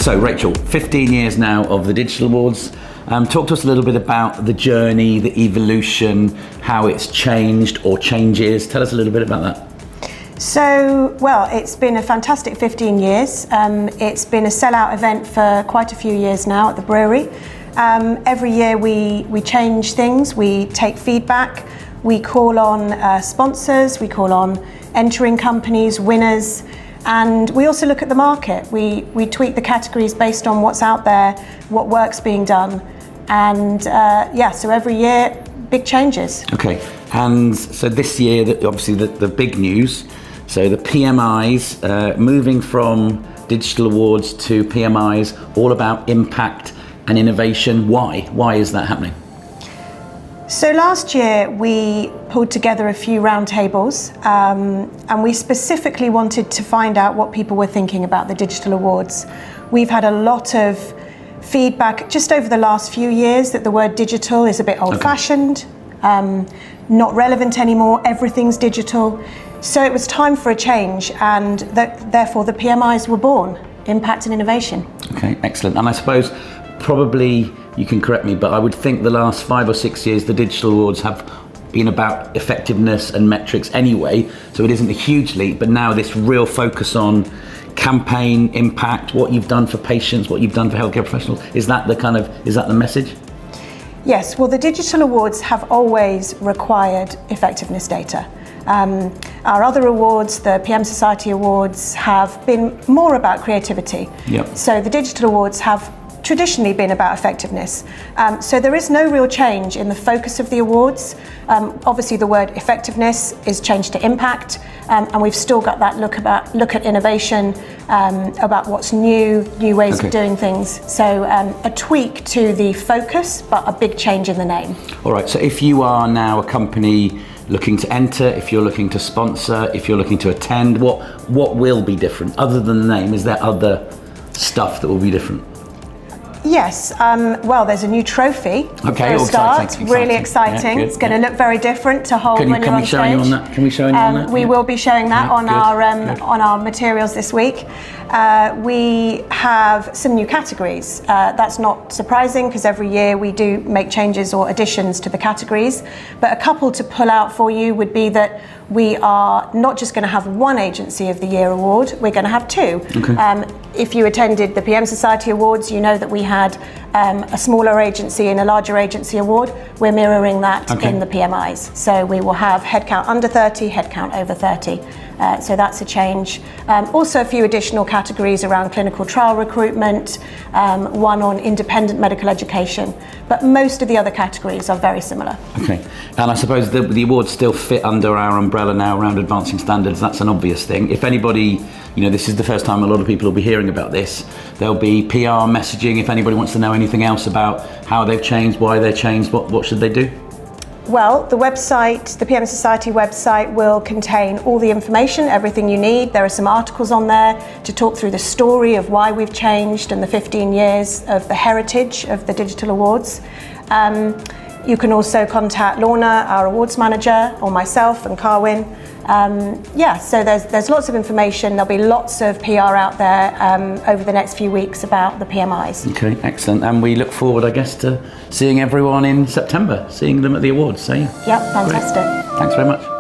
So Rachel, 15 years now of the Digital Awards. Talk to us a little bit about the journey, the evolution, how it's changed or changes. Tell us a little bit about that. So, well, it's been a fantastic 15 years. It's been a sellout event for quite a few years now at the brewery. Every year we change things, we take feedback, we call on sponsors, we call on entering companies, winners, and we also look at the market. We tweak the categories based on what's out there, what work's being done, and so every year, big changes. Okay, and so this year, obviously the big news, so the PMIs, moving from Digital Awards to PMIs, all about impact and innovation. Why is that happening? So last year we pulled together a few roundtables and we specifically wanted to find out what people were thinking about the Digital Awards. We've had a lot of feedback just over the last few years that the word digital is a bit old-fashioned, not relevant anymore, everything's digital. So it was time for a change, and therefore the PMIs were born, impact and innovation. Okay, excellent. And I suppose probably, you can correct me, but I would think the last 5 or 6 years the Digital Awards have been about effectiveness and metrics anyway, so it isn't a huge leap, but now this real focus on campaign impact, what you've done for patients, what you've done for healthcare professionals, is that the message? Yes, well, the Digital Awards have always required effectiveness data. Our other awards, the PM Society Awards, have been more about creativity. Yep. So the Digital Awards have traditionally been about effectiveness. So there is no real change in the focus of the awards. Obviously the word effectiveness is changed to impact, and we've still got that look at innovation, about what's new ways of doing things. So a tweak to the focus, but a big change in the name. All right, so if you are now a company looking to enter, if you're looking to sponsor, if you're looking to attend, what will be different? Other than the name, is there other stuff that will be different? Yes, well, there's a new trophy for a start. Exciting. Really exciting. Yeah, it's going to look very different to hold when you're on stage. Can we show you on that? We will be showing that on our materials this week. We have some new categories. That's not surprising because every year we do make changes or additions to the categories. But a couple to pull out for you would be that we are not just going to have one Agency of the Year award, we're going to have two. Okay. If you attended the PM Society Awards, you know that we had a smaller agency and a larger agency award. We're mirroring that in the PMIs. So we will have headcount under 30, headcount over 30. So that's a change. Also a few additional categories around clinical trial recruitment, one on independent medical education, but most of the other categories are very similar. Okay, and I suppose the awards still fit under our umbrella now around advancing standards. That's an obvious thing. If anybody, this is the first time a lot of people will be hearing about this, there'll be PR messaging. If anybody wants to know anything else about how they've changed, why they've changed, what should they do? Well, the website, the PM Society website, will contain all the information, everything you need. There are some articles on there to talk through the story of why we've changed and the 15 years of the heritage of the Digital Awards. You can also contact Lorna, our awards manager, or myself and Carwyn. So there's lots of information. There'll be lots of PR out there over the next few weeks about the PMIs. Okay, excellent. And we look forward, I guess, to seeing everyone in September, seeing them at the awards. So, Yep, fantastic. Great. Thanks very much.